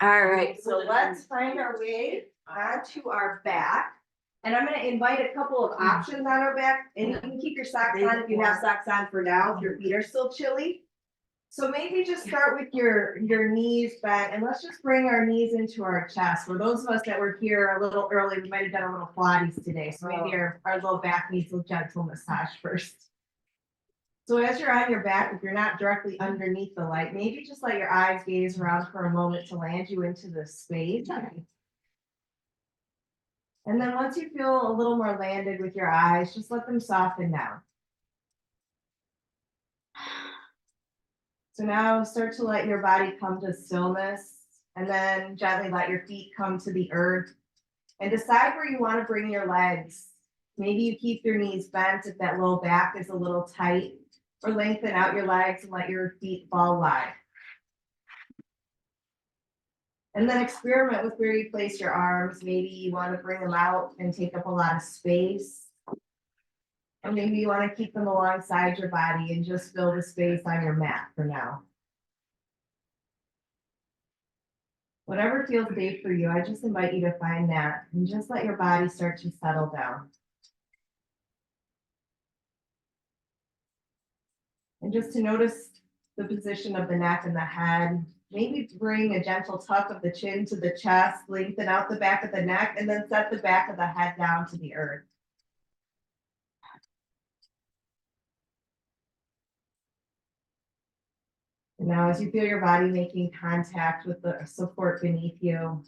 All right. So let's find our way onto our back. And I'm gonna invite a couple of options on our back, and you can keep your socks on if you have socks on for now, if your feet are still chilly. So maybe just start with your knees bent, and let's just bring our knees into our chest. For those of us that were here a little early, we might have done a little Pilates today. So maybe our low back needs a gentle massage first. So as you're on your back, if you're not directly underneath the light, maybe just let your eyes gaze around for a moment to land you into this space. And then once you feel a little more landed with your eyes, just let them soften down. So now start to let your body come to stillness, and then gently let your feet come to the earth, and decide where you want to bring your legs. Maybe you keep your knees bent if that low back is a little tight, or lengthen out your legs and let your feet fall wide. And then experiment with where you place your arms. Maybe you want to bring them out and take up a lot of space. Or maybe you want to keep them alongside your body and just fill the space on your mat for now. Whatever feels safe for you, I just invite you to find that and just let your body start to settle down. And just to notice the position of the neck and the head. Maybe bring a gentle tuck of the chin to the chest, lengthen out the back of the neck, and then set the back of the head down to the earth. And now as you feel your body making contact with the support beneath you,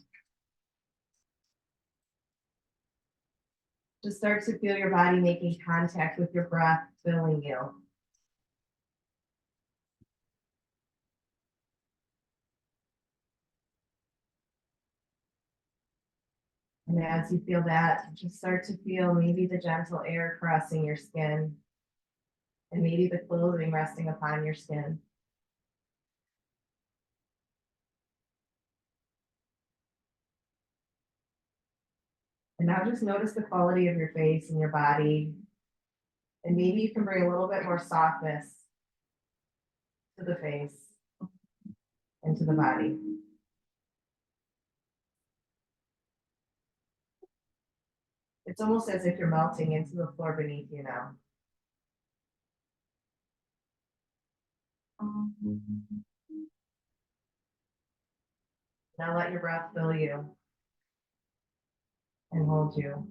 just start to feel your body making contact with your breath filling you. And as you feel that, just start to feel maybe the gentle air caressing your skin, and maybe the clothing resting upon your skin. And now just notice the quality of your face and your body. And maybe you can bring a little bit more softness to the face and to the body. It's almost as if you're melting into the floor beneath you now. Now let your breath fill you and hold you.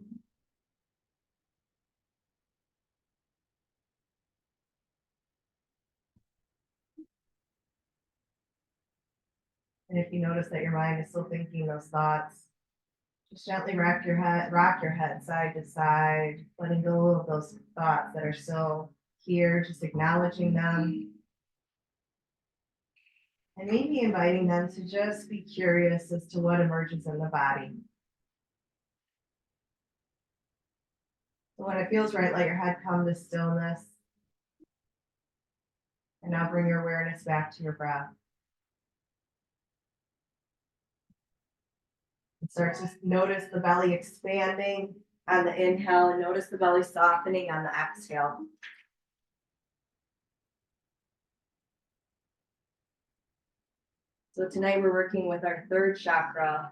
And if you notice that your mind is still thinking those thoughts, just gently rock your head side to side, letting go of those thoughts that are still here, just acknowledging them. And maybe inviting them to just be curious as to what emerges in the body. So when it feels right, let your head come to stillness. And now bring your awareness back to your breath. And start to notice the belly expanding on the inhale, and notice the belly softening on the exhale. So tonight we're working with our third chakra,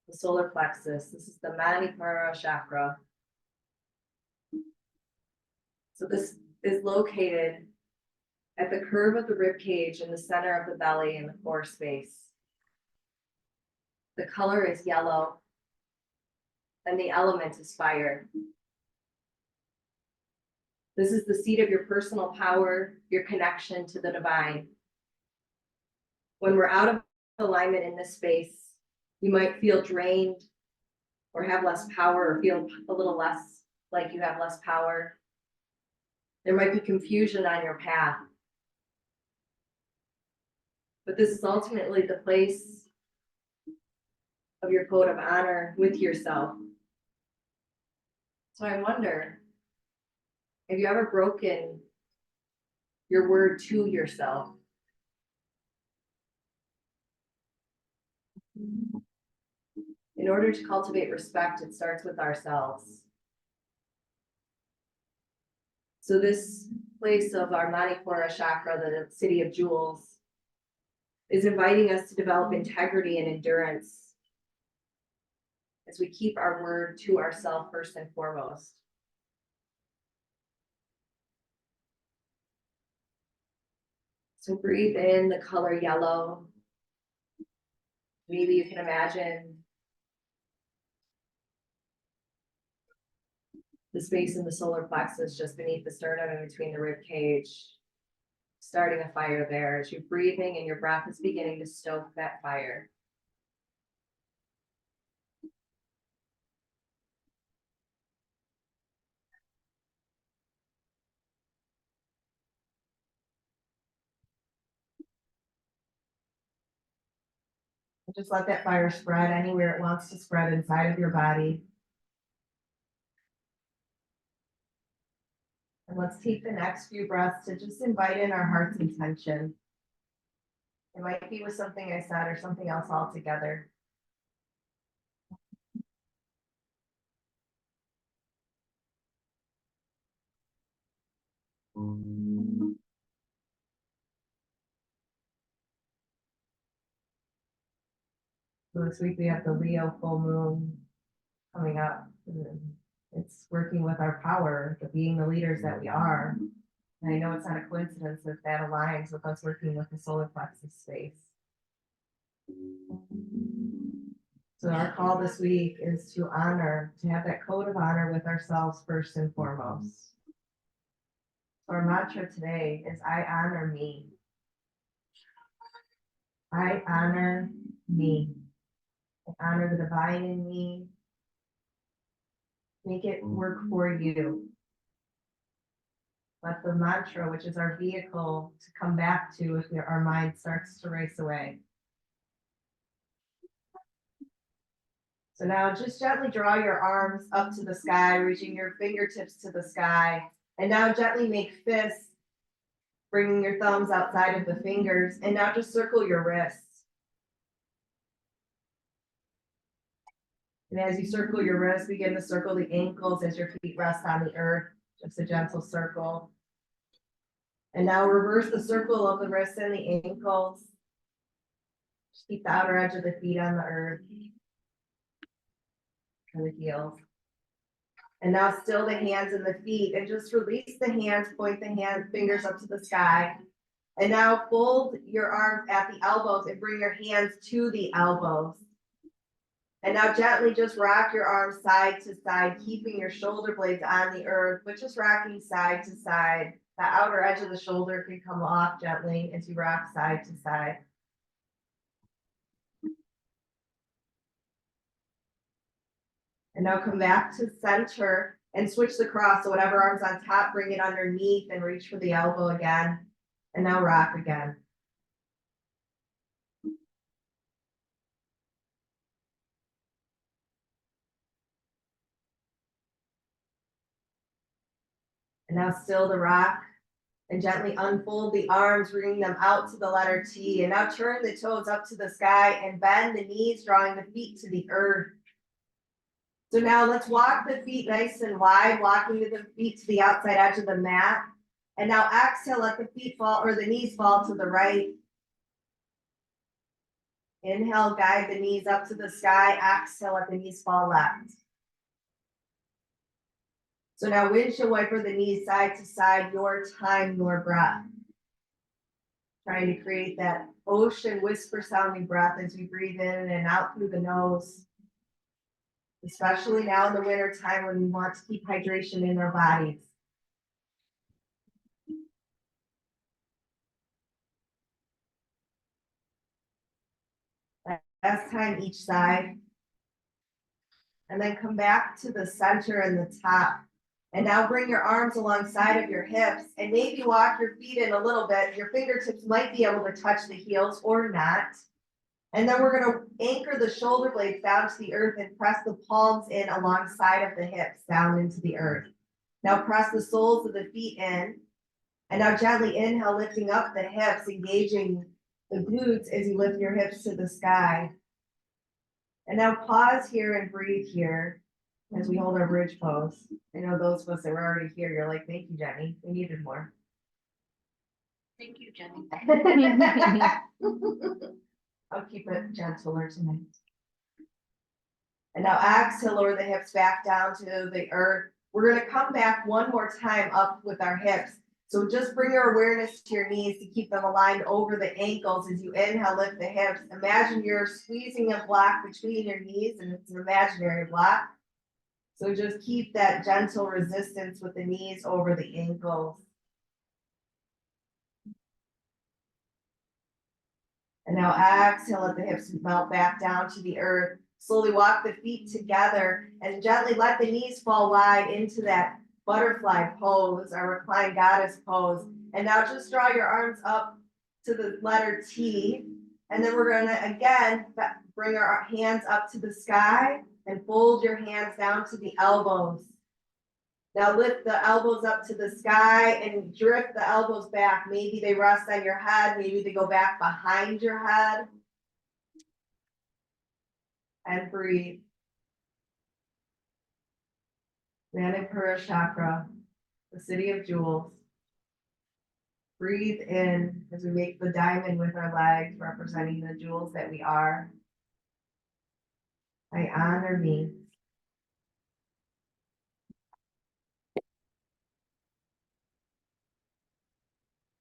the solar plexus. This is the Manipura chakra. So this is located at the curve of the rib cage in the center of the belly in the core space. The color is yellow, and the element is fire. This is the seat of your personal power, your connection to the divine. When we're out of alignment in this space, you might feel drained or have less power, or feel a little less like you have less power. There might be confusion on your path. But this is ultimately the place of your code of honor with yourself. So I wonder, have you ever broken your word to yourself? In order to cultivate respect, it starts with ourselves. So this place of our Manipura chakra, the city of jewels, is inviting us to develop integrity and endurance as we keep our word to ourselves first and foremost. So breathe in the color yellow. Maybe you can imagine the space in the solar plexus just beneath the sternum and between the rib cage, starting a fire there as you're breathing and your breath is beginning to stoke that fire. Just let that fire spread anywhere it wants to spread inside of your body. And let's take the next few breaths to just invite in our heart's intention. It might be with something I said or something else altogether. So this week we have the Leo full moon coming up. It's working with our power, the being the leaders that we are. And I know it's not a coincidence that that aligns with us working with the solar plexus space. So our call this week is to honor, to have that code of honor with ourselves first and foremost. So our mantra today is I honor me. I honor me. I honor the divine in me. Make it work for you. Let the mantra, which is our vehicle to come back to if our mind starts to race away. So now just gently draw your arms up to the sky, reaching your fingertips to the sky. And now gently make fists, bringing your thumbs outside of the fingers. And now just circle your wrists. And as you circle your wrists, begin to circle the ankles as your feet rest on the earth. Just a gentle circle. And now reverse the circle of the wrists and the ankles. Just keep the outer edge of the feet on the earth. And the heels. And now still the hands and the feet, and just release the hands, point the fingers up to the sky. And now fold your arms at the elbows and bring your hands to the elbows. And now gently just rock your arms side to side, keeping your shoulder blades on the earth, but just rocking side to side. The outer edge of the shoulder can come off gently as you rock side to side. And now come back to center and switch the cross. So whatever arm's on top, bring it underneath and reach for the elbow again. And now rock again. And now still the rock. And gently unfold the arms, bringing them out to the letter T. And now turn the toes up to the sky and bend the knees, drawing the feet to the earth. So now let's walk the feet nice and wide, walking the feet to the outside edge of the mat. And now exhale, let the feet fall or the knees fall to the right. Inhale, guide the knees up to the sky. Exhale, let the knees fall left. So now windshield wiper the knees side to side, your time, your breath. Trying to create that ocean whisper sounding breath as we breathe in and out through the nose. Especially now in the winter time when we want to keep hydration in our bodies. Last time each side. And then come back to the center and the top. And now bring your arms alongside of your hips and maybe walk your feet in a little bit. Your fingertips might be able to touch the heels or not. And then we're going to anchor the shoulder blades down to the earth and press the palms in alongside of the hips down into the earth. Now press the soles of the feet in. And now gently inhale, lifting up the hips, engaging the glutes as you lift your hips to the sky. And now pause here and breathe here as we hold our bridge pose. I know those of us that were already here, you're like, thank you, Jenny. We needed more. Thank you, Jenny. keep it gentler tonight. And now exhale, lower the hips back down to the earth. We're gonna come back one more time up with our hips. So just bring your awareness to your knees to keep them aligned over the ankles. As you inhale, lift the hips. Imagine you're squeezing a block between your knees, and it's an imaginary block. So just keep that gentle resistance with the knees over the ankles. And now exhale, let the hips melt back down to the earth. Slowly walk the feet together and gently let the knees fall wide into that butterfly pose, our reclined goddess pose. And now just draw your arms up to the letter T. And then we're gonna again bring our hands up to the sky and fold your hands down to the elbows. Now lift the elbows up to the sky and drift the elbows back. Maybe they rest on your head, maybe they go back behind your head. And breathe. Manipura chakra, the city of jewels. Breathe in as we make the diamond with our legs, representing the jewels that we are. I honor me.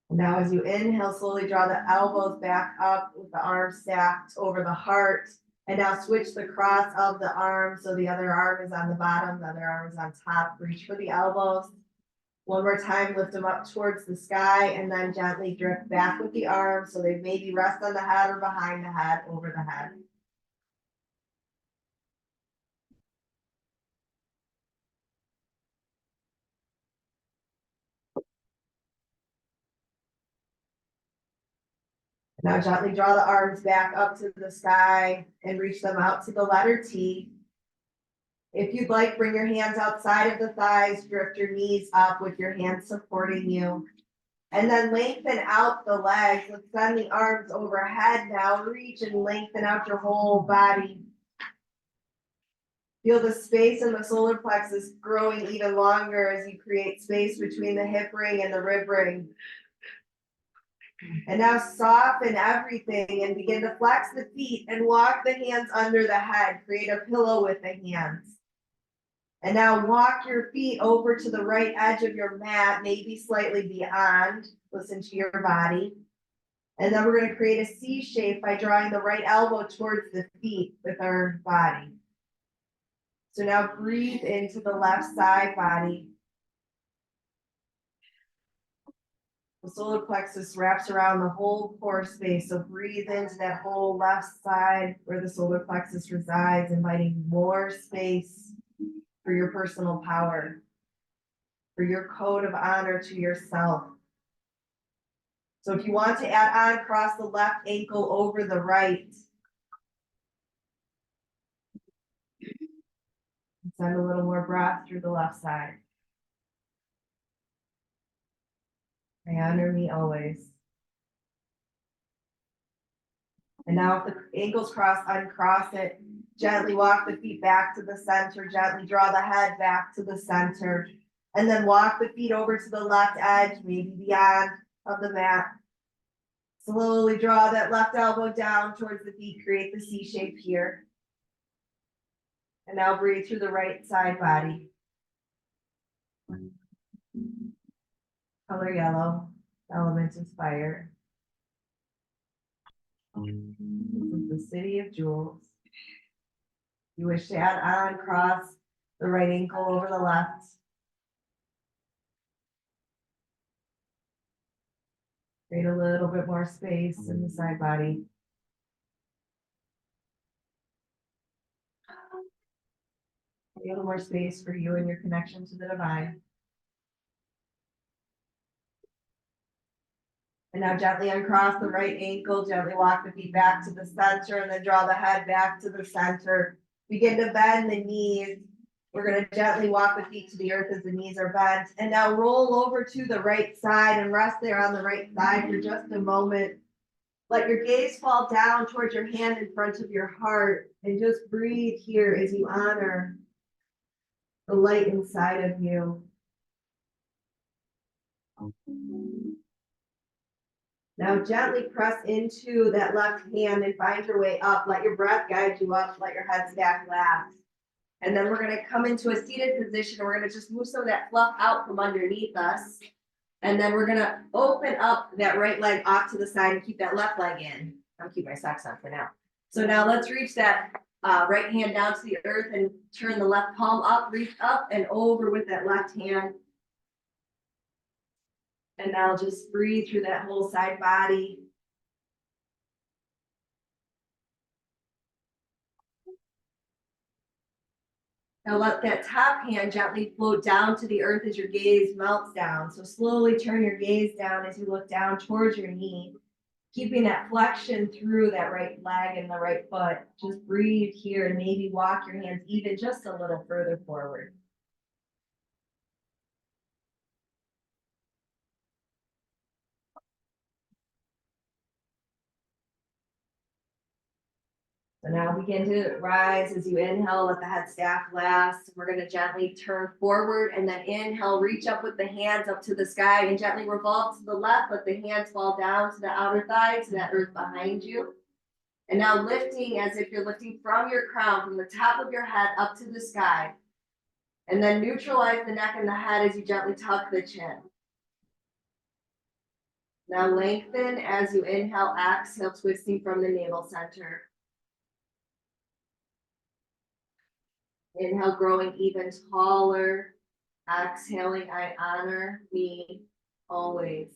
Now as you inhale, slowly draw the elbows back up with the arms stacked over the heart. And now switch the cross of the arm so the other arm is on the bottom, the other arm is on top. Reach for the elbows. One more time, lift them up towards the sky and then gently drift back with the arms so they maybe rest on the head or behind the head, over the head. Now gently draw the arms back up to the sky and reach them out to the letter T. If you'd like, bring your hands outside of the thighs, drift your knees up with your hands supporting you. And then lengthen out the legs, extend the arms overhead now, reach and lengthen out your whole body. Feel the space in the solar plexus growing even longer as you create space between the hip ring and the rib ring. And now soften everything and begin to flex the feet and walk the hands under the head. Create a pillow with the hands. And now walk your feet over to the right edge of your mat, maybe slightly beyond. Listen to your body. And then we're going to create a C shape by drawing the right elbow towards the feet with our body. So now breathe into the left side body. The solar plexus wraps around the whole core space. So breathe into that whole left side where the solar plexus resides, inviting more space for your personal power, for your code of honor to yourself. So if you want to add on, cross the left ankle over the right. Send a little more breath through the left side. I honor me always. And now if the ankles cross, uncross it. Gently walk the feet back to the center. Gently draw the head back to the center. And then walk the feet over to the left edge, maybe beyond of the mat. Slowly draw that left elbow down towards the feet. Create the C shape here. And now breathe through the right side body. Color yellow. Element is fire. This is the city of jewels. You wish to add on, cross the right ankle over the left. Create a little bit more space in the side body. A little more space for you and your connection to the divine. And now gently uncross the right ankle, gently walk the feet back to the center, and then draw the head back to the center. Begin to bend the knees. We're going to gently walk the feet to the earth as the knees are bent. And now roll over to the right side and rest there on the right side for just a moment. Let your gaze fall down towards your hand in front of your heart, and just breathe here as you honor the light inside of you. Now gently press into that left hand and find your way up. Let your breath guide you up. Let your head stack last. And then we're gonna come into a seated position. We're gonna just move some of that fluff out from underneath us. And then we're gonna open up that right leg off to the side and keep that left leg in. I'll keep my socks on for now. So now let's reach that right hand down to the earth and turn the left palm up, reach up and over with that left hand. And now just breathe through that whole side body. Now let that top hand gently float down to the earth as your gaze melts down. So slowly turn your gaze down as you look down towards your knee, keeping that flexion through that right leg and the right foot. Just breathe here and maybe walk your hands even just a little further forward. So now begin to rise as you inhale, let the head stack last. We're going to gently turn forward and then inhale, reach up with the hands up to the sky and gently revolve to the left. Let the hands fall down to the outer thigh, to that earth behind you. And now lifting as if you're lifting from your crown, from the top of your head up to the sky. And then neutralize the neck and the head as you gently tuck the chin. Now lengthen as you inhale, exhale, twisting from the navel center. Inhale, growing even taller. Exhaling, I honor me always.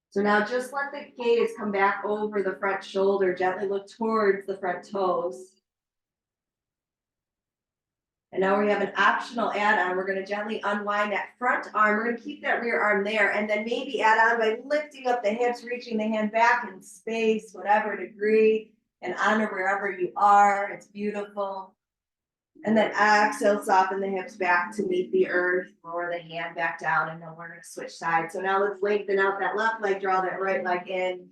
So now just let the gaze come back over the front shoulder. Gently look towards the front toes. And now we have an optional add-on. We're going to gently unwind that front arm. We're going to keep that rear arm there. And then maybe add on by lifting up the hips, reaching the hand back in space, whatever degree, and honor wherever you are. It's beautiful. And then exhale, soften the hips back to meet the earth, lower the hand back down, and then we're going to switch sides. So now let's lengthen out that left leg, draw that right leg in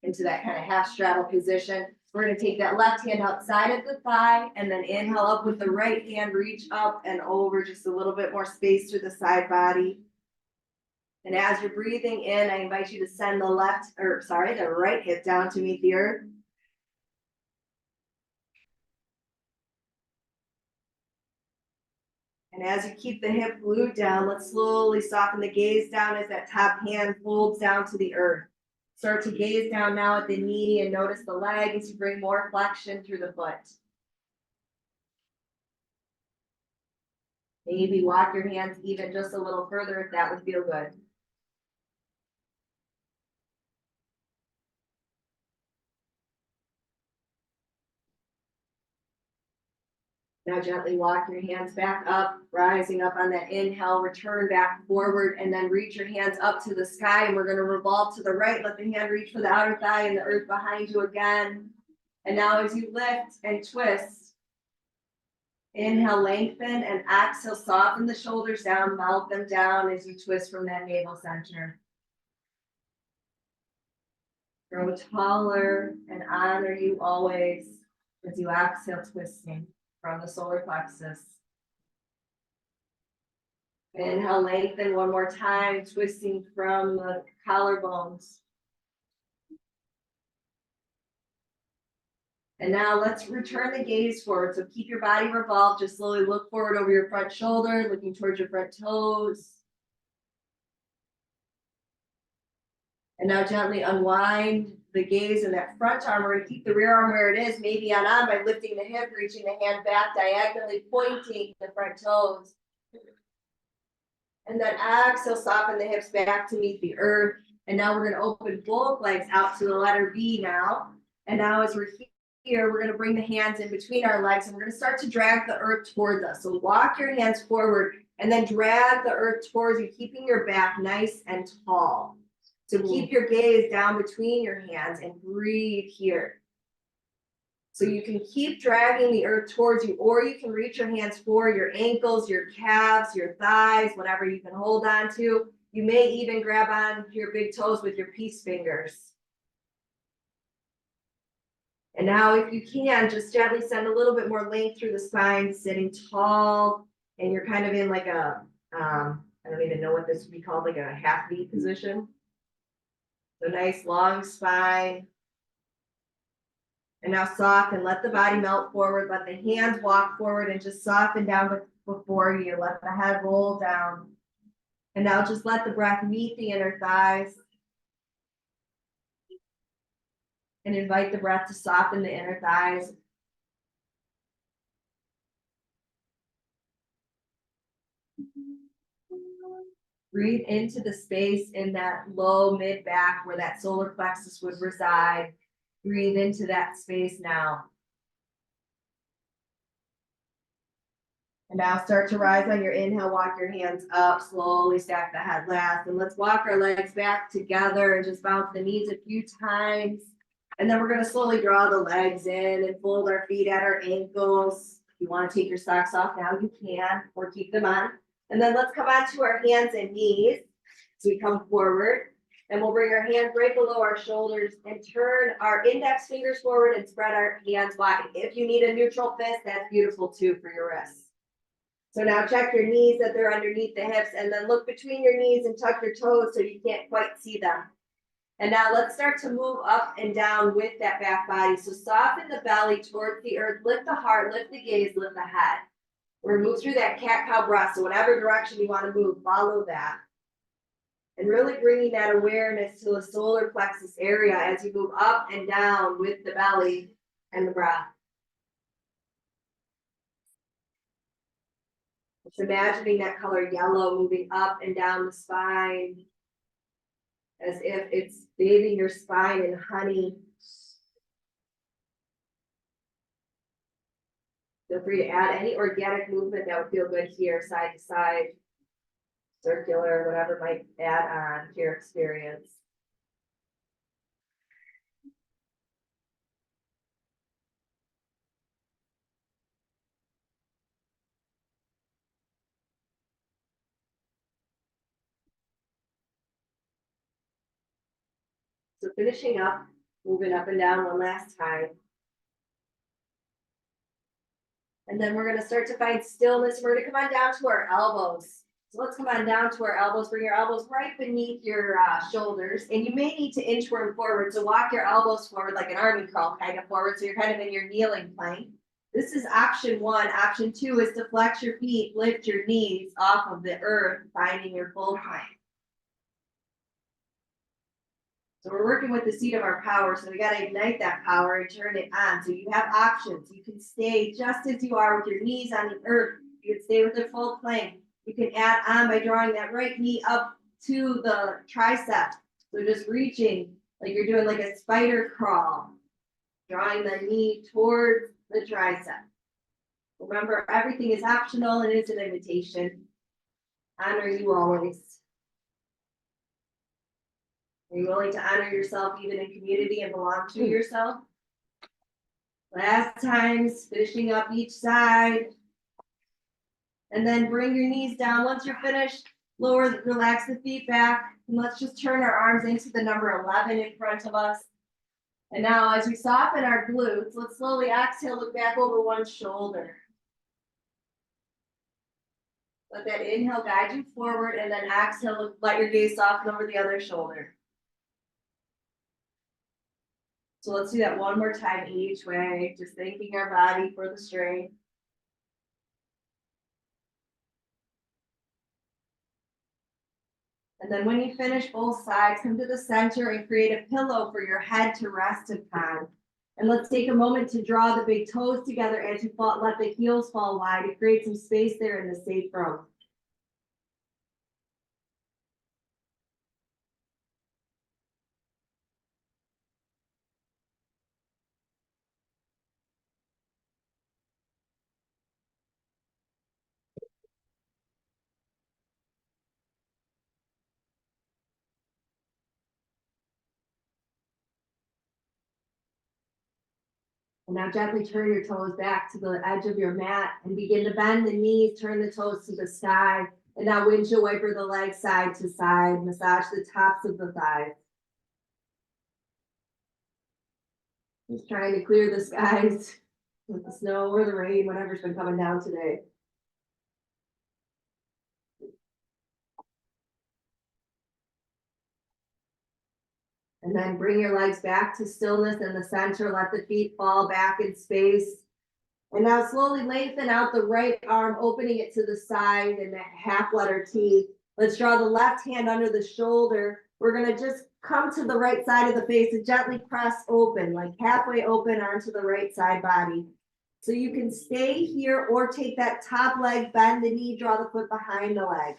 into that kind of half straddle position. We're going to take that left hand outside of the thigh and then inhale up with the right hand, reach up and over just a little bit more space through the side body. And as you're breathing in, I invite you to send the right hip down to meet the earth. And as you keep the hip glued down, let's slowly soften the gaze down as that top hand folds down to the earth. Start to gaze down now at the knee and notice the leg as you bring more flexion through the foot. Maybe walk your hands even just a little further if that would feel good. Now gently walk your hands back up, rising up on that inhale, return back forward, and then reach your hands up to the sky. And we're going to revolve to the right. Let the hand reach for the outer thigh and the earth behind you again. And now as you lift and twist, inhale, lengthen, and exhale, soften the shoulders down, melt them down as you twist from that navel center. Grow taller and honor you always as you exhale, twisting from the solar plexus. Inhale, lengthen one more time, twisting from the collarbones. And now let's return the gaze forward. So keep your body revolved. Just slowly look forward over your front shoulder, looking towards your front toes. And now gently unwind the gaze in that front arm. We're going to keep the rear arm where it is, maybe add on by lifting the hip, reaching the hand back, diagonally pointing the front toes. And then exhale, soften the hips back to meet the earth. And now we're going to open both legs out to the letter V now. And now as we're here, we're going to bring the hands in between our legs and we're going to start to drag the earth towards us. So walk your hands forward and then drag the earth towards you, keeping your back nice and tall. So keep your gaze down between your hands and breathe here. So you can keep dragging the earth towards you, or you can reach your hands for your ankles, your calves, your thighs, whatever you can hold on to. You may even grab on your big toes with your peace fingers. And now if you can, just gently send a little bit more length through the spine, sitting tall, and you're kind of in like a, I don't even know what this would be called, like a half V position. So nice long spine. And now soften, let the body melt forward, let the hands walk forward and just soften down before you. Let the head roll down. And now just let the breath meet the inner thighs. And invite the breath to soften the inner thighs. Breathe into the space in that low mid back where that solar plexus would reside. Breathe into that space now. And now start to rise on your inhale, walk your hands up, slowly stack the head last. And let's walk our legs back together and just bounce the knees a few times. And then we're going to slowly draw the legs in and fold our feet at our ankles. If you want to take your socks off now, you can, or keep them on. And then let's come onto our hands and knees. So we come forward and we'll bring our hands right below our shoulders and turn our index fingers forward and spread our hands wide. If you need a neutral fist, that's beautiful too for your wrists. So now check your knees that they're underneath the hips and then look between your knees and tuck your toes so you can't quite see them. And now let's start to move up and down with that back body. So soften the belly towards the earth, lift the heart, lift the gaze, lift the head. We're gonna move through that cat-cow breath. So whatever direction you want to move, follow that. And really bringing that awareness to the solar plexus area as you move up and down with the belly and the breath. Just imagining that color yellow moving up and down the spine as if it's bathing your spine in honey. Feel free to add any organic movement that would feel good here, side to side, circular, whatever might add on to your experience. So finishing up, moving up and down one last time. And then we're going to start to find stillness. We're going to come on down to our elbows. So let's come on down to our elbows. Bring your elbows right beneath your shoulders. And you may need to inchworm forward. So walk your elbows forward like an army crawl kind of forward. So you're kind of in your kneeling plank. This is option one. Option two is to flex your feet, lift your knees off of the earth, finding your full plank. So we're working with the seat of our power. So we got to ignite that power and turn it on. So you have options. You can stay just as you are with your knees on the earth. You can stay with the full plank. You can add on by drawing that right knee up to the tricep. So just reaching like you're doing like a spider crawl. Drawing the knee towards the tricep. Remember, everything is optional and it's an invitation. Honor you always. Are you willing to honor yourself even in community and belong to yourself? Last times, finishing up each side. And then bring your knees down. Once you're finished, relax the feet back. And let's just turn our arms into the number 11 in front of us. And now as we soften our glutes, let's slowly exhale, look back over one shoulder. Let that inhale guide you forward and then exhale, let your gaze soften over the other shoulder. So let's do that one more time each way, just thanking our body for the strength. And then when you finish both sides, come to the center and create a pillow for your head to rest upon. And let's take a moment to draw the big toes together as you fall, let the heels fall wide to create some space there in the sacrum. And now gently turn your toes back to the edge of your mat and begin to bend the knees, turn the toes to the sky. And now windshield wiper the legs side to side, massage the tops of the thighs. Just trying to clear the skies with the snow or the rain, whatever's been coming down today. And then bring your legs back to stillness in the center. Let the feet fall back in space. And now slowly lengthen out the right arm, opening it to the side in that half letter T. Let's draw the left hand under the shoulder. We're going to just come to the right side of the face and gently press open, like halfway open onto the right side body. So you can stay here or take that top leg, bend the knee, draw the foot behind the leg.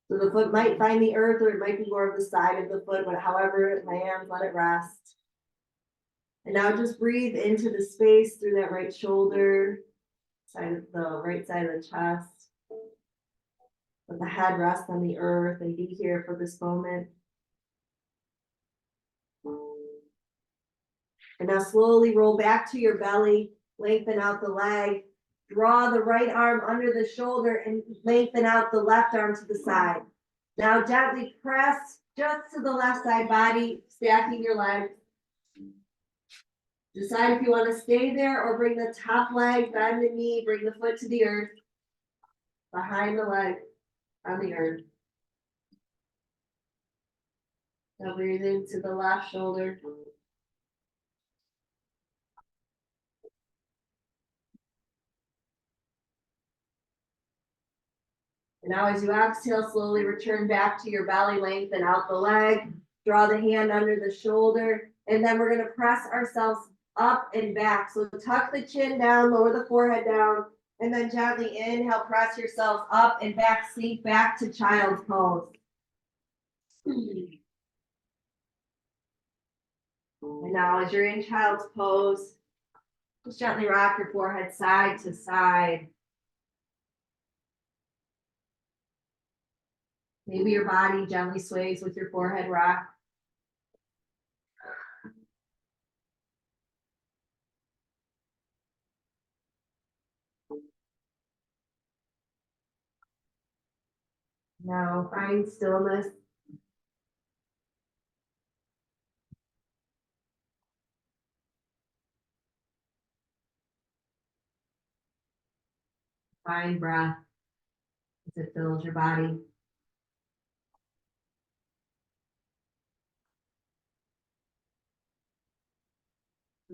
So the foot might find the earth, or it might be more of the side of the foot, but however it lands, let it rest. And now just breathe into the space through that right shoulder, side of the right side of the chest. Let the head rest on the earth and be here for this moment. And now slowly roll back to your belly, lengthen out the leg, draw the right arm under the shoulder and lengthen out the left arm to the side. Now gently press just to the left side body, stacking your legs. Decide if you want to stay there or bring the top leg, bend the knee, bring the foot to the earth, behind the leg, on the earth. Now breathe into the left shoulder. And now as you exhale, slowly return back to your belly, lengthen out the leg, draw the hand under the shoulder, and then we're going to press ourselves up and back. So tuck the chin down, lower the forehead down, and then gently inhale, press yourselves up and back, sink back to child's pose. And now as you're in child's pose, just gently rock your forehead side to side. Maybe your body gently sways with your forehead rock. Now find stillness. Find breath as it fills your body.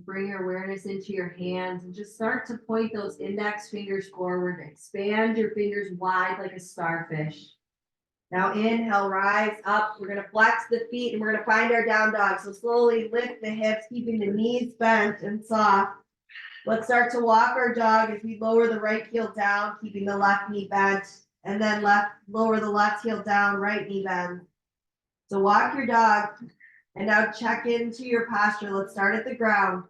Bring your awareness into your hands and just start to point those index fingers forward. Expand your fingers wide like a starfish. Now inhale, rise up. We're going to flex the feet and we're going to find our down dog. So slowly lift the hips, keeping the knees bent and soft. Let's start to walk our dog as we lower the right heel down, keeping the left knee bent, and then lower the left heel down, right knee bent. So walk your dog. And now check into your posture. Let's start at the ground.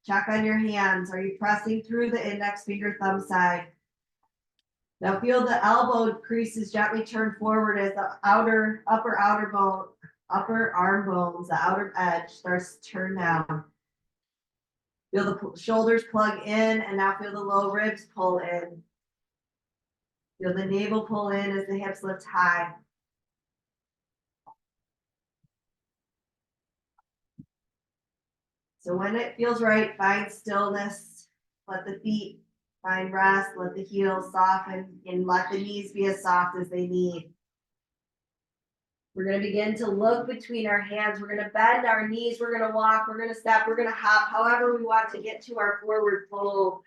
Check on your hands. Are you pressing through the index finger thumb side? Now feel the elbow creases gently turn forward as the upper arm bones, the outer edge starts to turn down. Feel the shoulders plug in and now feel the low ribs pull in. Feel the navel pull in as the hips lift high. So when it feels right, find stillness. Let the feet find rest. Let the heels soften and let the knees be as soft as they need. We're going to begin to look between our hands. We're going to bend our knees. We're going to walk. We're going to step. We're going to hop, however we want to get to our forward fold.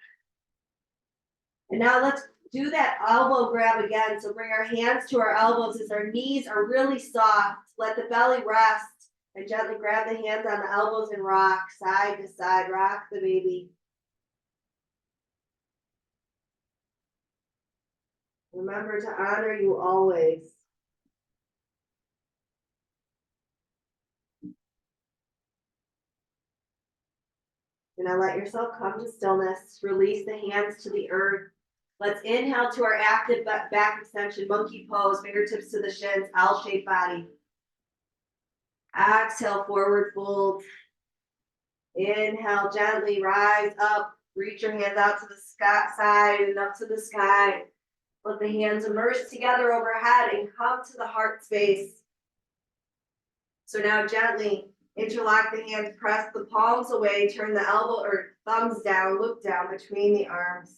And now let's do that elbow grab again. So bring our hands to our elbows as our knees are really soft. Let the belly rest. And gently grab the hands on the elbows and rock side to side, rock the baby. Remember to honor you always. And now let yourself come to stillness. Release the hands to the earth. Let's inhale to our active back extension, monkey pose, fingertips to the shins, L-shaped body. Exhale, forward fold. Inhale, gently rise up. Reach your hands out to the side and up to the sky. Let the hands immerse together overhead and come to the heart space. So now gently interlock the hands, press the palms away, turn the elbow or thumbs down, look down between the arms.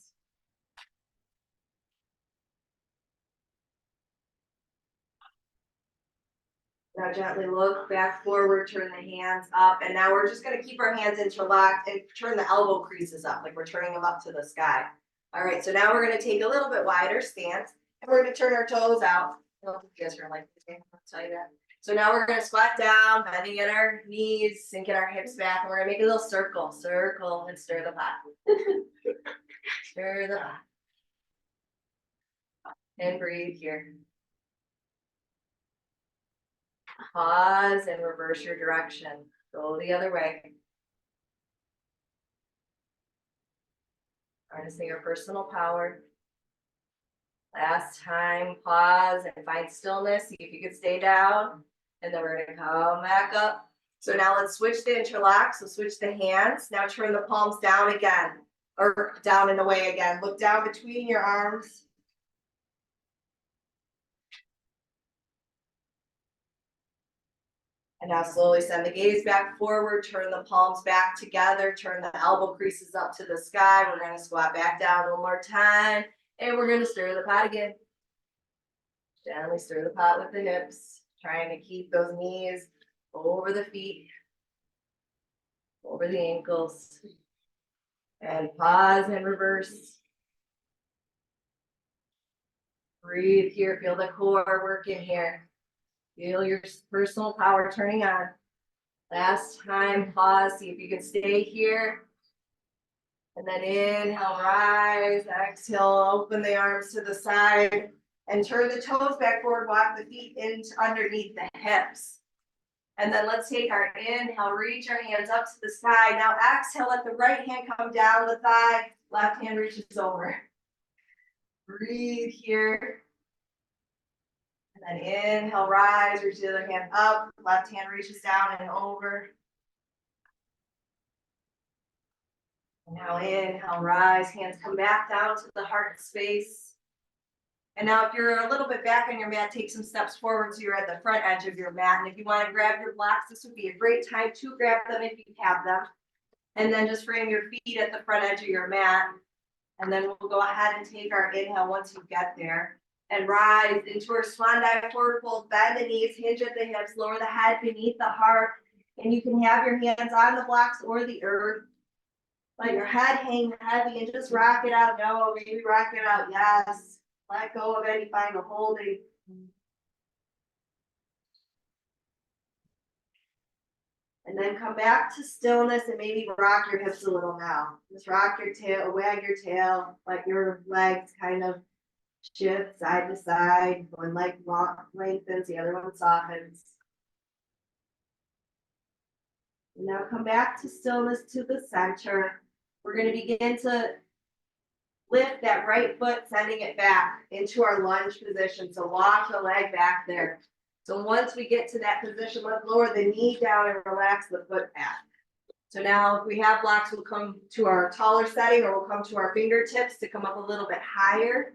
Now gently look back forward, turn the hands up, and now we're just gonna keep our hands interlocked and turn the elbow creases up, like we're turning them up to the sky. All right, so now we're gonna take a little bit wider stance, and we're gonna turn our toes out. I don't know if you guys are like, I'll tell you that. So now we're gonna squat down, bending at our knees, sinking our hips back, and we're gonna make a little circle, and stir the pot. Stir the pot. And breathe here. Pause and reverse your direction. Go the other way. Harnessing your personal power. Last time, pause and find stillness. See if you can stay down. And then we're gonna come back up. So now let's switch the interlock. So switch the hands. Now turn the palms down again, or down and away again. Look down between your arms. And now slowly send the gaze back forward, turn the palms back together, turn the elbow creases up to the sky. We're gonna squat back down one more time, and we're gonna stir the pot again. Gently stir the pot with the hips, trying to keep those knees over the feet, over the ankles. And pause and reverse. Breathe here, feel the core working here. Feel your personal power turning on. Last time, pause, see if you can stay here. And then inhale, rise, exhale, open the arms to the side and turn the toes back forward, walk the feet into underneath the hips. And then let's take our inhale, reach our hands up to the sky. Now exhale, let the right hand come down the thigh, left hand reaches over. Breathe here. And then inhale, rise, reach the other hand up, left hand reaches down and over. And now inhale, rise, hands come back down to the heart space. And now if you're a little bit back on your mat, take some steps forward so you're at the front edge of your mat. And if you want to grab your blocks, this would be a great time to grab them if you have them. And then just frame your feet at the front edge of your mat. And then we'll go ahead and take our inhale once you get there. And rise into our swan dive forward fold, bend the knees, hinge at the hips, lower the head beneath the heart. And you can have your hands on the blocks or the earth. Let your head hang heavy and just rock it out. No, maybe rock it out. Yes. Let go of any final holding. And then come back to stillness and maybe rock your hips a little now. Just rock your tail, wag your tail, let your legs kind of shift side to side. One leg lengthens, the other one softens. And now come back to stillness to the center. We're going to begin to lift that right foot, sending it back into our lunge position. So walk the leg back there. So once we get to that position, let's lower the knee down and relax the foot back. So now if we have blocks, we'll come to our taller setting or we'll come to our fingertips to come up a little bit higher.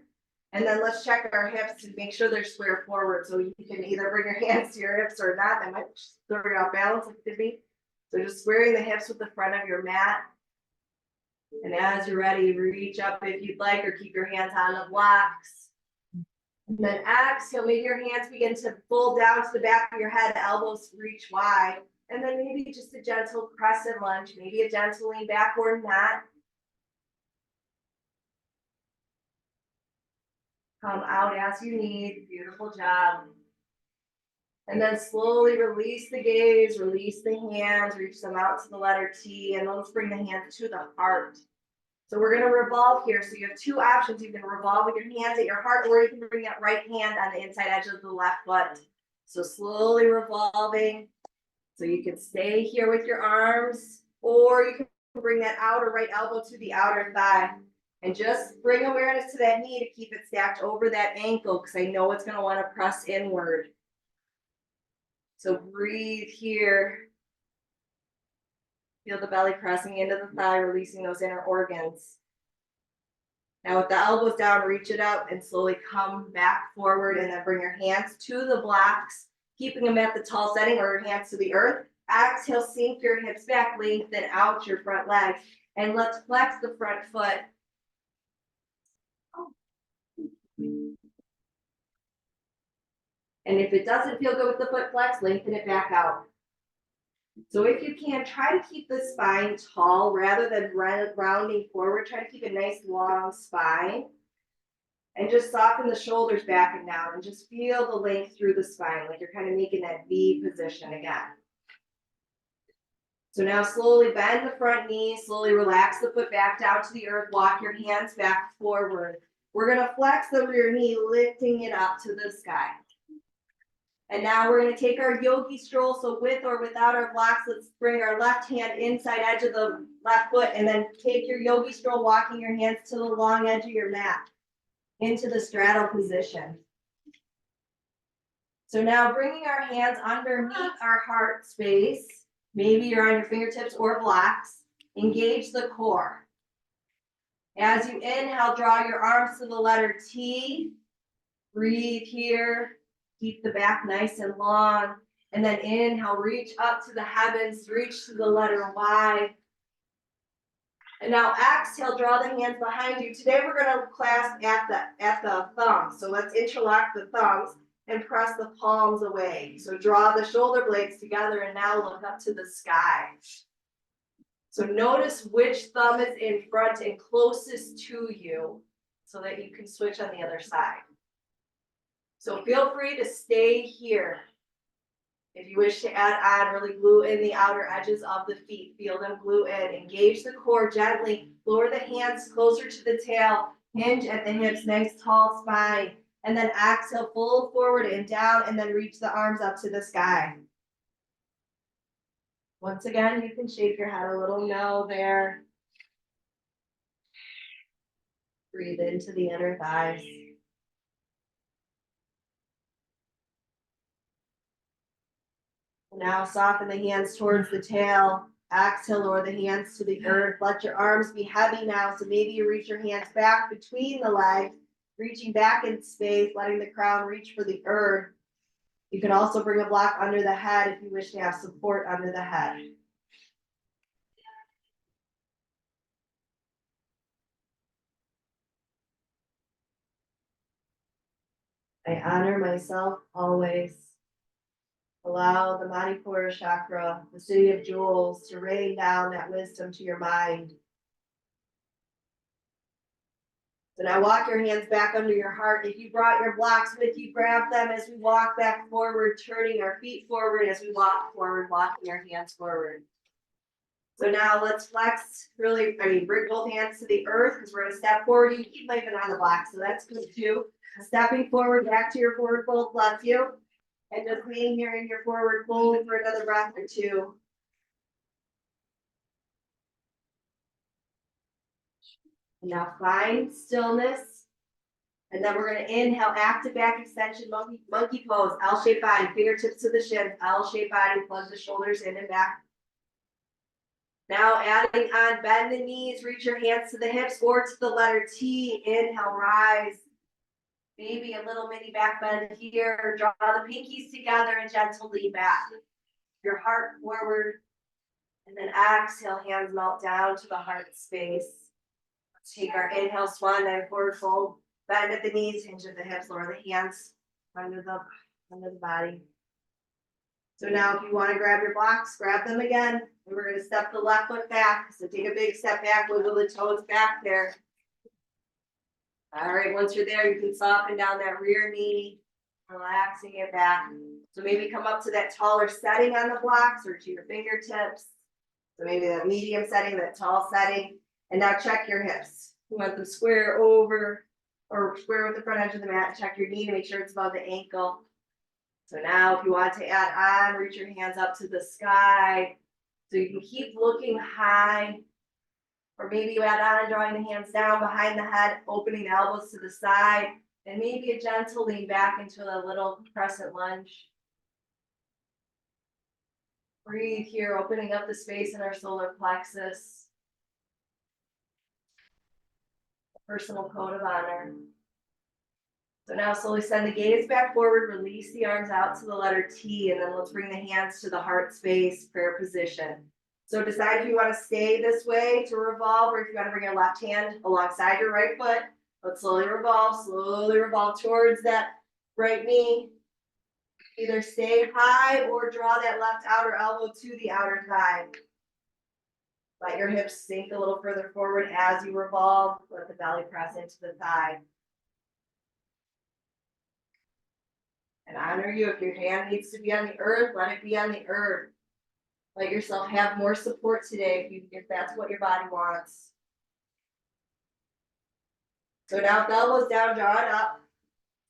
And then let's check our hips to make sure they're square forward. So you can either bring your hands to your hips or not. That might throw you off balance if it could be. So just squaring the hips with the front of your mat. And as you're ready, reach up if you'd like or keep your hands on the blocks. And then exhale, maybe your hands begin to fold down to the back of your head, elbows reach wide. And then maybe just a gentle crescent lunge, maybe a gentle lean back or not. Come out as you need. Beautiful job. And then slowly release the gaze, release the hands, reach them out to the letter T, and let's bring the hands to the heart. So we're going to revolve here. So you have two options. You can revolve with your hands at your heart, or you can bring that right hand on the inside edge of the left foot. So slowly revolving. So you can stay here with your arms, or you can bring that outer right elbow to the outer thigh. And just bring awareness to that knee to keep it stacked over that ankle, because I know it's going to want to press inward. So breathe here. Feel the belly pressing into the thigh, releasing those inner organs. Now with the elbows down, reach it up and slowly come back forward, and then bring your hands to the blocks, keeping them at the tall setting or your hands to the earth. Exhale, sink your hips back, lengthen out your front leg, and let's flex the front foot. And if it doesn't feel good with the foot flex, lengthen it back out. So if you can, try to keep the spine tall rather than rounding forward. Try to keep a nice long spine. And just soften the shoulders back and down and just feel the length through the spine, like you're kind of making that V position again. So now slowly bend the front knee, slowly relax the foot back down to the earth, walk your hands back forward. We're gonna flex the rear knee, lifting it up to the sky. And now we're gonna take our yogi stroll, so with or without our blocks, let's bring our left hand inside edge of the left foot and then take your yogi stroll, walking your hands to the long edge of your mat, into the straddle position. So now bringing our hands underneath our heart space, maybe you're on your fingertips or blocks, engage the core. As you inhale, draw your arms to the letter T, breathe here, keep the back nice and long, and then inhale, reach up to the heavens, reach to the letter Y. And now exhale, draw the hands behind you. Today we're going to clasp at the thumbs. So let's interlock the thumbs and press the palms away. So draw the shoulder blades together and now look up to the sky. So notice which thumb is in front and closest to you so that you can switch on the other side. So feel free to stay here. If you wish to add on, really glue in the outer edges of the feet. Feel them glue in. Engage the core gently. Lower the hands closer to the tail. Hinge at the hips. Nice tall spine. And then exhale, fold forward and down, and then reach the arms up to the sky. Once again, you can shake your head a little no there. Breathe into the inner thighs. Now soften the hands towards the tail. Exhale, lower the hands to the earth. Let your arms be heavy now. So maybe you reach your hands back between the legs, reaching back in space, letting the crown reach for the earth. You can also bring a block under the head if you wish to have support under the head. I honor myself always. Allow the Manipura chakra, the city of jewels, to rain down that wisdom to your mind. So now walk your hands back under your heart. If you brought your blocks with you, grab them as we walk back forward, turning our feet forward as we walk forward, walking our hands forward. So now let's flex, bring both hands to the earth because we're going to step forward. You keep leaving on the block, so that's good too. Stepping forward back to your forward fold, bless you. And just being here in your forward fold for another breath or two. And now find stillness. And then we're going to inhale, active back extension, monkey pose, L-shaped body, fingertips to the shins, L-shaped body, plug the shoulders in and back. Now adding on, bend the knees, reach your hands to the hips or to the letter T. Inhale, rise. Maybe a little mini back bend here. Draw the pinkies together and gentle lean back. Your heart forward. And then exhale, hands melt down to the heart space. Let's take our inhale, swan dive, forward fold. Bend at the knees, hinge at the hips, lower the hands under the body. So now if you want to grab your blocks, grab them again. And we're going to step the left foot back. So take a big step back, wiggle the toes back there. All right, once you're there, you can soften down that rear knee, relaxing it back. So maybe come up to that taller setting on the blocks or to your fingertips. So maybe that medium setting, that tall setting. And now check your hips. You want them square over or square with the front edge of the mat. Check your knee to make sure it's above the ankle. So now if you want to add on, reach your hands up to the sky. So you can keep looking high. Or maybe you add on, drawing the hands down behind the head, opening the elbows to the side, and maybe a gentle lean back into a little crescent lunge. Breathe here, opening up the space in our solar plexus. Personal code of honor. So now slowly send the gaze back forward, release the arms out to the letter T, and then let's bring the hands to the heart space, prayer position. So decide if you want to stay this way to revolve or if you want to bring your left hand alongside your right foot. Let's slowly revolve towards that right knee. Either stay high or draw that left outer elbow to the outer thigh. Let your hips sink a little further forward as you revolve. Let the belly press into the thigh. And honor you. If your hand needs to be on the earth, let it be on the earth. Let yourself have more support today if that's what your body wants. So now elbows down, draw it up.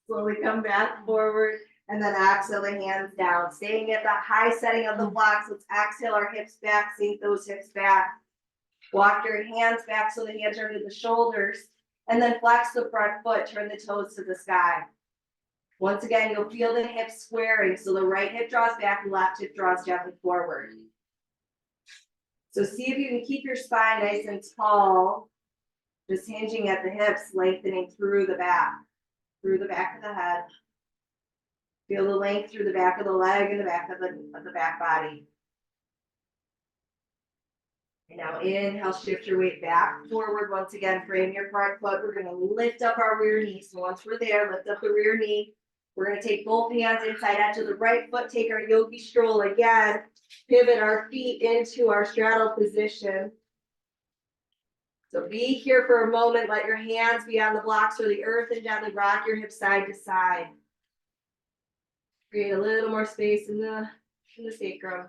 Slowly come back forward. And then exhale the hands down. Staying at the high setting of the blocks. Let's exhale our hips back. Sink those hips back. Walk your hands back so the hands are to the shoulders. And then flex the front foot. Turn the toes to the sky. Once again, you'll feel the hips squaring. So the right hip draws back, left hip draws gently forward. So see if you can keep your spine nice and tall. Just hinging at the hips, lengthening through the back of the head. Feel the length through the back of the leg and the back of the back body. And now inhale, shift your weight back forward. Once again, frame your front foot. We're going to lift up our rear knee. So once we're there, lift up the rear knee. We're going to take both hands inside edge of the right foot. Take our yogi stroll again. Pivot our feet into our straddle position. So be here for a moment. Let your hands be on the blocks or the earth and gently rock your hips side to side. Create a little more space in the sacrum.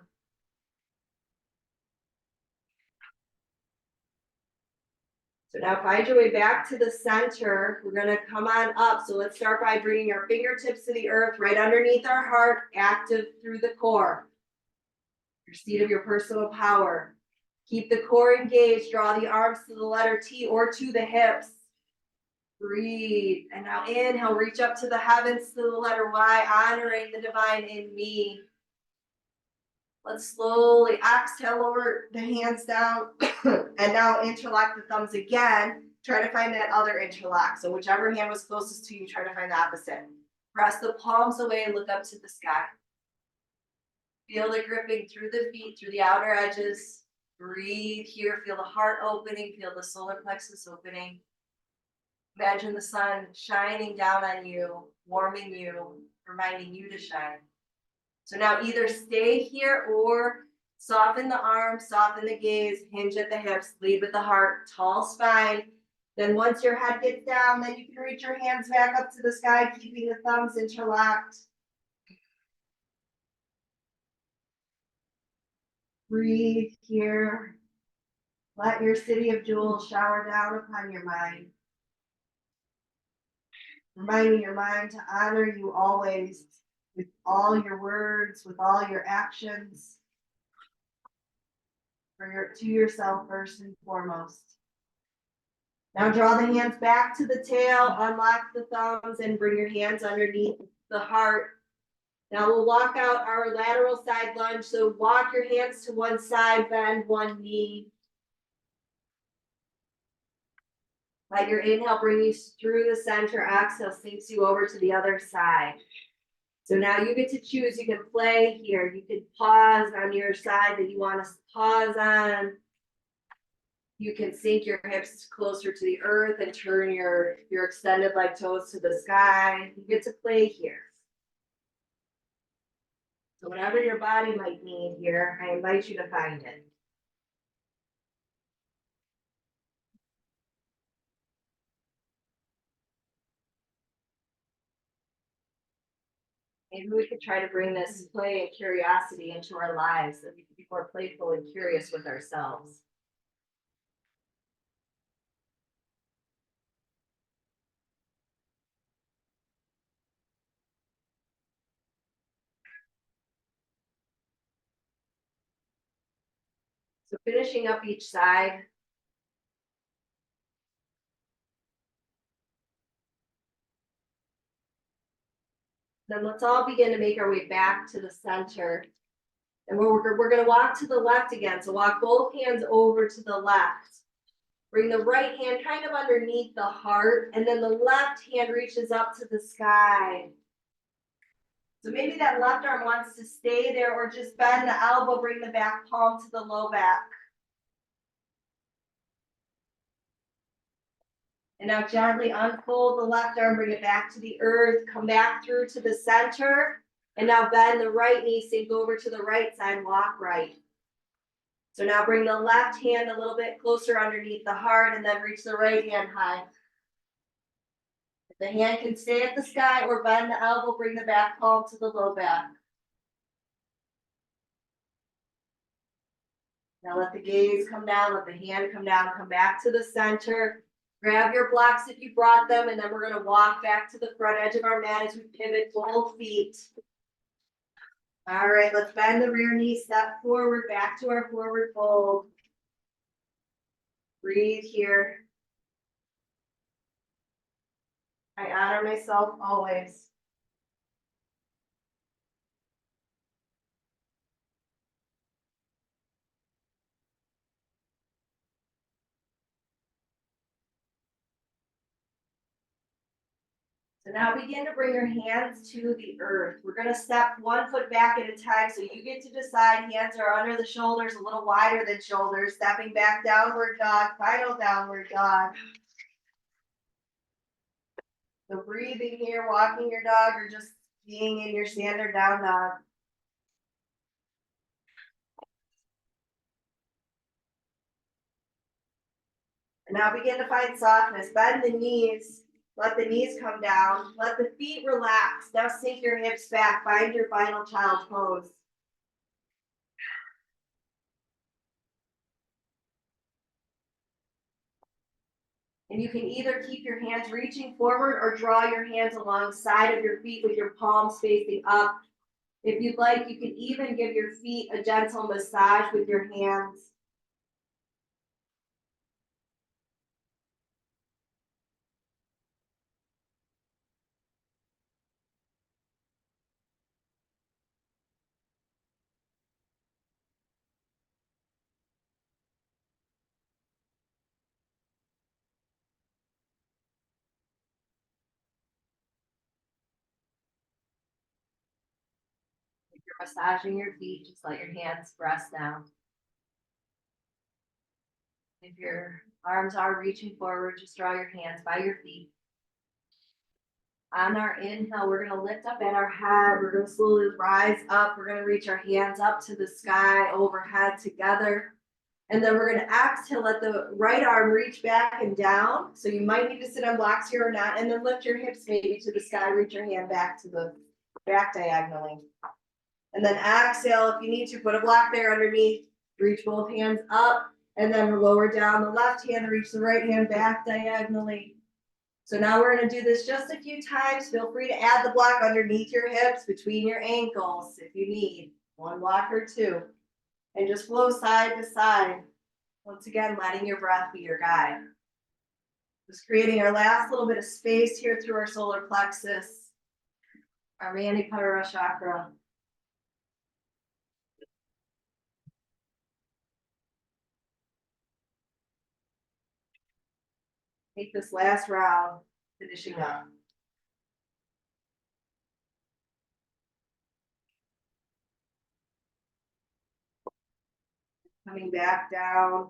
So now find your way back to the center. We're going to come on up. So let's start by bringing our fingertips to the earth right underneath our heart, active through the core. Your seat of your personal power. Keep the core engaged. Draw the arms to the letter T or to the hips. Breathe. And now inhale, reach up to the heavens to the letter Y, honoring the divine in me. Let's slowly exhale, lower the hands down. And now interlock the thumbs again. Try to find that other interlock. So whichever hand was closest to you, try to find the opposite. Press the palms away and look up to the sky. Feel the gripping through the feet, through the outer edges. Breathe here. Feel the heart opening. Feel the solar plexus opening. Imagine the sun shining down on you, warming you, reminding you to shine. So now either stay here or soften the arms, soften the gaze, hinge at the hips, lead with the heart, tall spine. Then once your head gets down, then you can reach your hands back up to the sky, keeping the thumbs interlocked. Breathe here. Let your city of jewels shower down upon your mind. Reminding your mind to honor you always with all your words, with all your actions, to yourself first and foremost. Now draw the hands back to the tail, unlock the thumbs, and bring your hands underneath the heart. Now we'll walk out our lateral side lunge. So walk your hands to one side, bend one knee. Let your inhale bring you through the center. Exhale sinks you over to the other side. So now you get to choose. You can play here. You can pause on your side that you want to pause on. You can sink your hips closer to the earth and turn your extended leg toes to the sky. You get to play here. So whatever your body might need here, I invite you to find it. Maybe we could try to bring this play and curiosity into our lives, that we could be more playful and curious with ourselves. So finishing up each side. Then let's all begin to make our way back to the center. And we're going to walk to the left again. So walk both hands over to the left. Bring the right hand kind of underneath the heart. And then the left hand reaches up to the sky. So maybe that left arm wants to stay there, or just bend the elbow, bring the back palm to the low back. And now gently unfold the left arm, bring it back to the earth, come back through to the center, And now bend the right knee, sink over to the right side, walk right. So now bring the left hand a little bit closer underneath the heart and then reach the right hand high. If the hand can stay at the sky or bend the elbow, bring the back palm to the low back. Now let the gaze come down, let the hand come down, come back to the center. Grab your blocks if you brought them, and then we're gonna walk back to the front edge of our mat as we pivot both feet. All right, let's bend the rear knee, step forward, back to our forward fold. Breathe here. I honor myself always. So now begin to bring your hands to the earth. We're gonna step 1 foot back at a time, so you get to decide. Hands are under the shoulders, a little wider than shoulders. Stepping back, downward dog, final downward dog. So breathing here, walking your dog, or just being in your standard down dog. And now begin to find softness. Bend the knees. Let the knees come down. Let the feet relax. Now sink your hips back. Find your final child's pose. And you can either keep your hands reaching forward or draw your hands alongside of your feet with your palms facing up. If you'd like, you can even give your feet a gentle massage with your hands. If you're massaging your feet, just let your hands rest down. If your arms are reaching forward, just draw your hands by your feet. On our inhale, we're going to lift up at our head. We're going to slowly rise up. We're going to reach our hands up to the sky overhead together. And then we're going to exhale, let the right arm reach back and down. So you might need to sit on blocks here or not. And then lift your hips maybe to the sky. Reach your hand back to the back diagonally. And then exhale, if you need to, put a block there underneath. Reach both hands up. And then lower down the left hand, reach the right hand back diagonally. So now we're going to do this just a few times. Feel free to add the block underneath your hips, between your ankles, if you need 1 block or 2. And just flow side to side. Once again, letting your breath be your guide. Just creating our last little bit of space here through our solar plexus, our Manipura chakra. Take this last round, finishing up. Coming back down,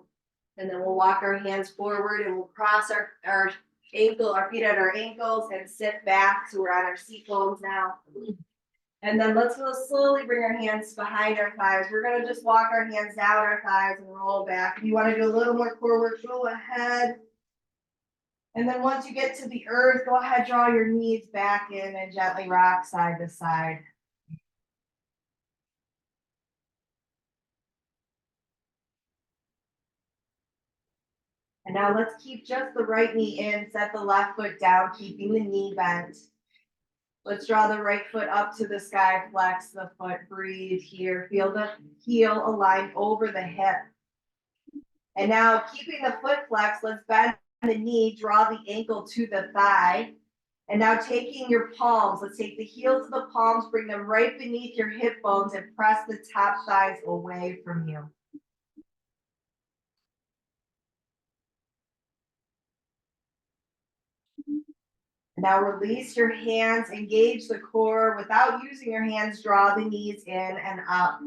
and then we'll walk our hands forward and we'll cross our feet at our ankles and sit back. So we're on our seat bones now. And then let's slowly bring our hands behind our thighs. We're gonna just walk our hands down our thighs and roll back. If you want to do a little more core work, go ahead. And then once you get to the earth, go ahead, draw your knees back in and gently rock side to side. And now let's keep just the right knee in, set the left foot down, keeping the knee bent. Let's draw the right foot up to the sky, flex the foot, breathe here, feel the heel aligned over the hip. And now keeping the foot flexed, let's bend the knee, draw the ankle to the thigh. And now taking your palms, let's take the heels of the palms, bring them right beneath your hip bones and press the top thighs away from you. Now release your hands, engage the core. Without using your hands, draw the knees in and up.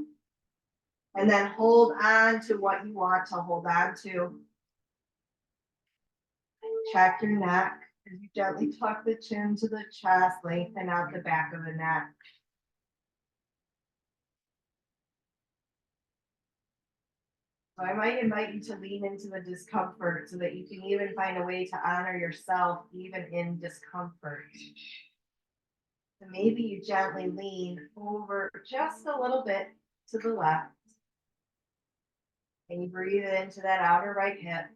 And then hold on to what you want to hold on to. Check your neck as you gently tuck the chin to the chest, lengthen out the back of the neck. So I might invite you to lean into the discomfort so that you can even find a way to honor yourself even in discomfort. So maybe you gently lean over just a little bit to the left. And you breathe it into that outer right hip.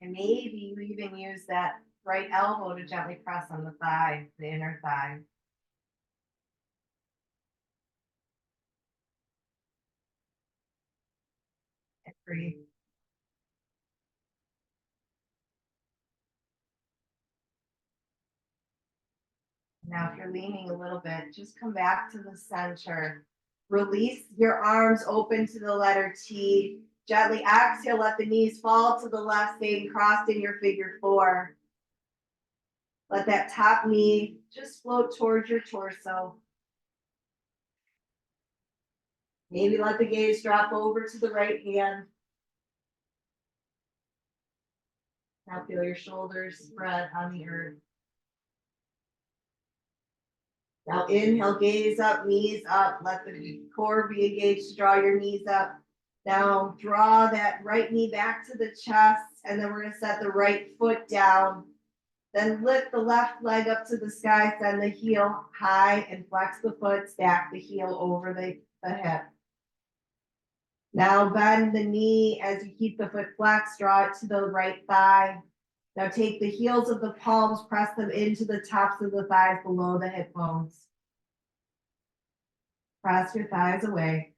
And maybe you even use that right elbow to gently press on the thigh, the inner thigh. And breathe. Now, if you're leaning a little bit, just come back to the center. Release your arms open to the letter T. Gently exhale, let the knees fall to the left, staying crossed in your figure four. Let that top knee just float towards your torso. Maybe let the gaze drop over to the right hand. Now feel your shoulders spread on the earth. Now inhale, gaze up, knees up. Let the core be engaged to draw your knees up. Now draw that right knee back to the chest, and then we're gonna set the right foot down. Then lift the left leg up to the sky, send the heel high and flex the foot, stack the heel over the hip. Now bend the knee as you keep the foot flexed, draw it to the right thigh. Now take the heels of the palms, press them into the tops of the thighs below the hip bones. Press your thighs away.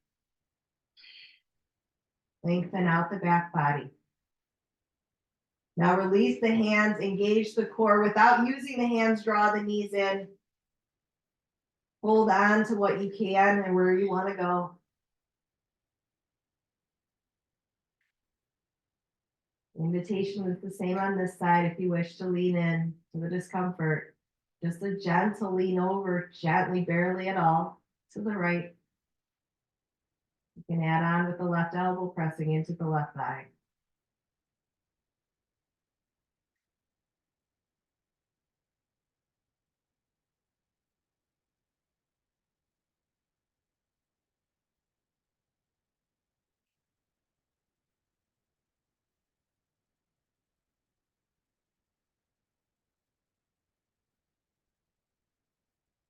Lengthen out the back body. Now release the hands, engage the core. Without using the hands, draw the knees in. Hold on to what you can and where you want to go. Invitation is the same on this side if you wish to lean in to the discomfort. Just a gentle lean over, gently, barely at all, to the right. You can add on with the left elbow pressing into the left thigh.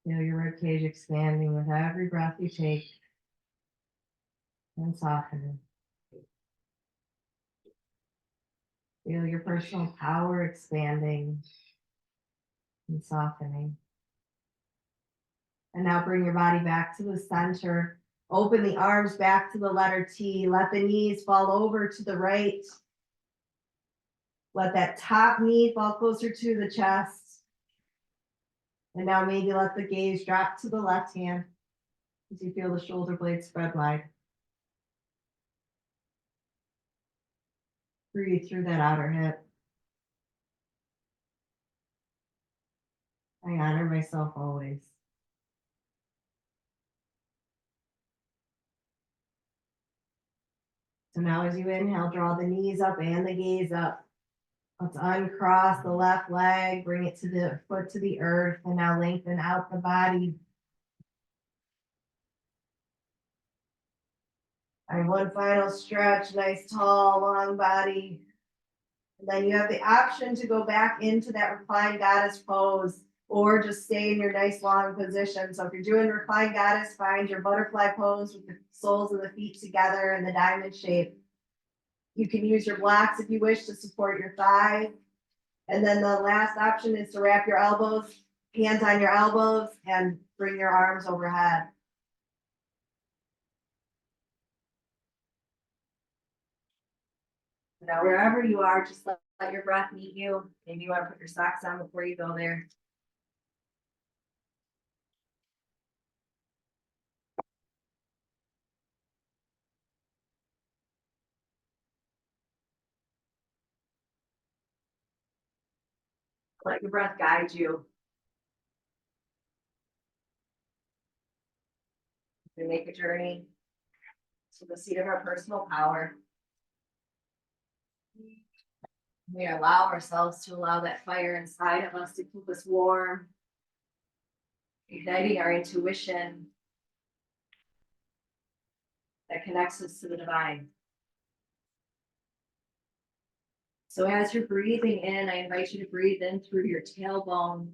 Feel your ribcage expanding with every breath you take and softening. Feel your personal power expanding and softening. And now bring your body back to the center. Open the arms back to the letter T. Let the knees fall over to the right. Let that top knee fall closer to the chest. And now maybe let the gaze drop to the left hand as you feel the shoulder blades spread wide. Breathe through that outer hip. I honor myself always. So now as you inhale, draw the knees up and the gaze up. Let's uncross the left leg, bring it to the foot to the earth, and now lengthen out the body. All right, one final stretch, nice tall, long body. And then you have the option to go back into that reclined goddess pose or just stay in your nice long position. So if you're doing reclined goddess, find your butterfly pose with the soles of the feet together in the diamond shape. You can use your blocks if you wish to support your thighs. And then the last option is to wrap your elbows, hands on your elbows, and bring your arms overhead. Now, wherever you are, just let your breath meet you. Maybe you want to put your socks on before you go there. Let your breath guide you. We make a journey to the seat of our personal power. We allow ourselves to allow that fire inside of us to keep us warm, igniting our intuition that connects us to the divine. So as you're breathing in, I invite you to breathe in through your tailbone.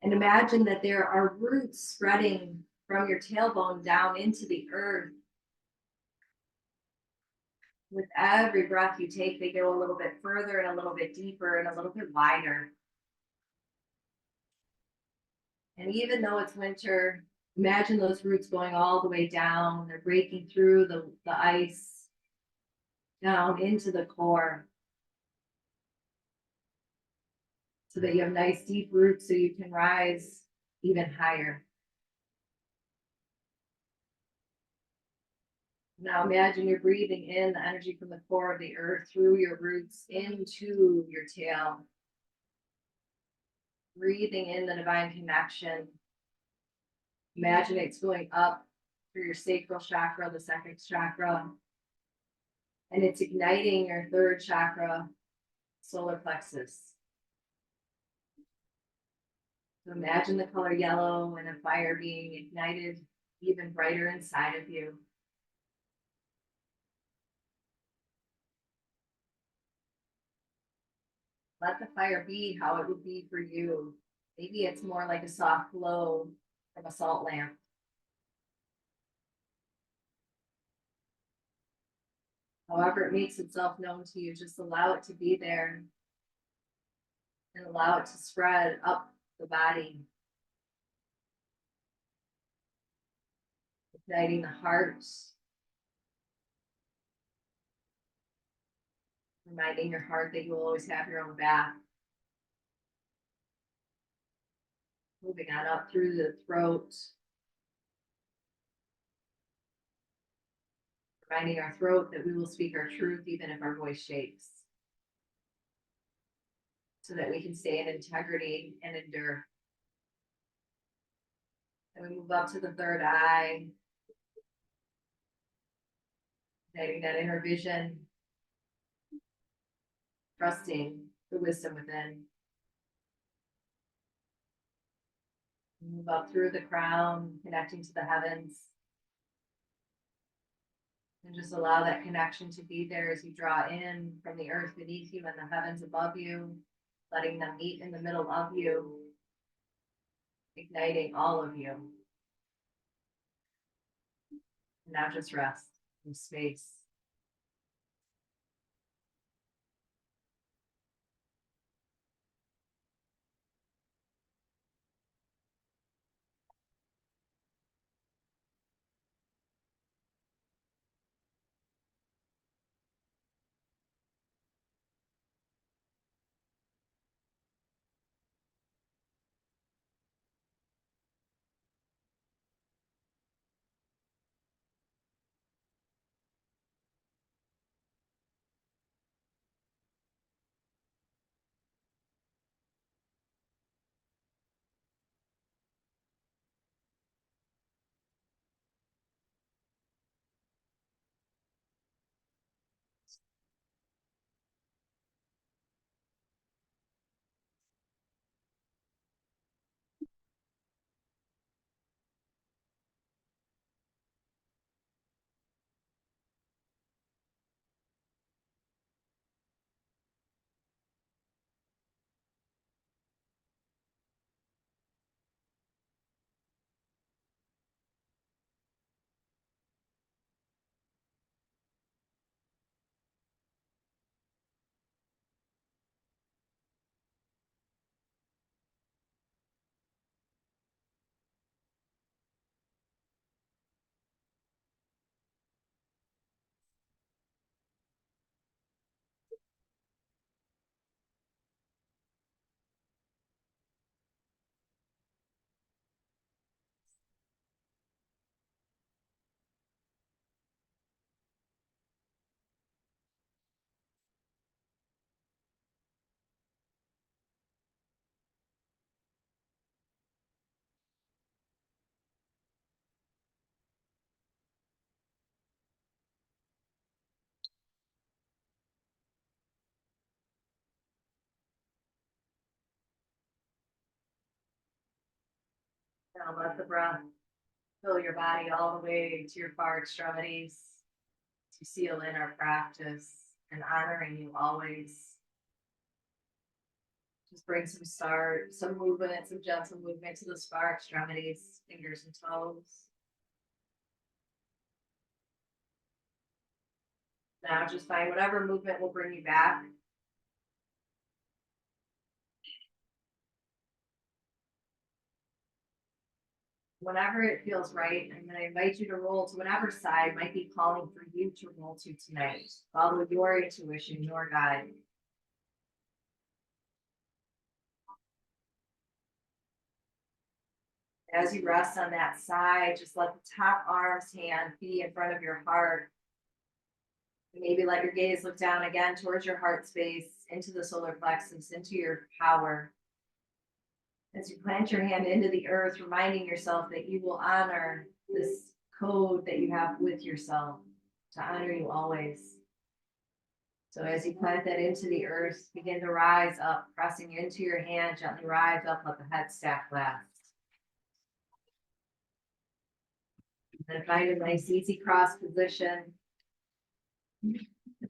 And imagine that there are roots spreading from your tailbone down into the earth. With every breath you take, they go a little bit further and a little bit deeper and a little bit wider. And even though it's winter, imagine those roots going all the way down. They're breaking through the ice down into the core so that you have nice deep roots so you can rise even higher. Now imagine you're breathing in the energy from the core of the earth through your roots into your tail. Breathing in the divine connection. Imagine it's going up through your sacral chakra, the second chakra, and it's igniting your third chakra, solar plexus. So imagine the color yellow and a fire being ignited even brighter inside of you. Let the fire be how it would be for you. Maybe it's more like a soft glow from a salt lamp. However it makes itself known to you, just allow it to be there and allow it to spread up the body, igniting the heart, reminding your heart that you will always have your own back. Moving on up through the throat, reminding our throat that we will speak our truth even if our voice shakes, so that we can stay in integrity and endure. And we move up to the third eye, igniting that inner vision, trusting the wisdom within. Move up through the crown, connecting to the heavens. And just allow that connection to be there as you draw in from the earth beneath you and the heavens above you, letting them meet in the middle of you, igniting all of you. And now just rest in space. Now let the breath fill your body all the way to your far extremities to seal in our practice. and honoring you always. Just bring some movement, some gentle movement to the far extremities, fingers and toes. Now just find whatever movement will bring you back. Whenever it feels right, I'm going to invite you to roll to whatever side might be calling for you to roll to tonight. Follow your intuition, your guide. As you rest on that side, just let the top arm's hand be in front of your heart. Maybe let your gaze look down again towards your heart space, into the solar plexus, into your power. As you plant your hand into the earth, reminding yourself that you will honor this code that you have with yourself to honor you always. So as you plant that into the earth, begin to rise up, pressing into your hand, gently rise up, let the head stack flat. Then find a nice easy cross position.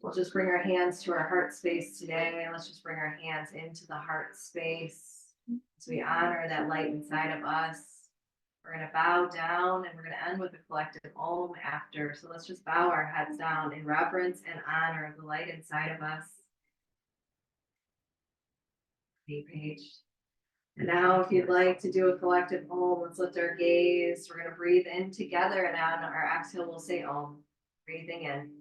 We'll just bring our hands to our heart space today. Let's just bring our hands into the heart space. So we honor that light inside of us. We're going to bow down and we're going to end with a collective Om after. So let's just bow our heads down in reverence and honor of the light inside of us. Page. And now if you'd like to do a collective Om, let's lift our gaze. We're going to breathe in together, and on our exhale, we'll say Om. Breathing in.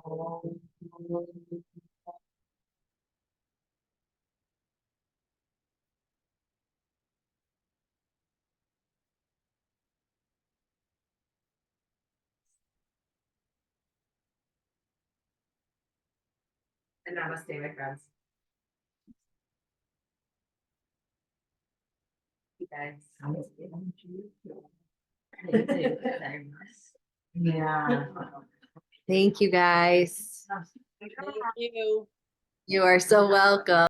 Om. And namaste, my friends. You guys. Yeah. Thank you guys. Thank you. You are so welcome.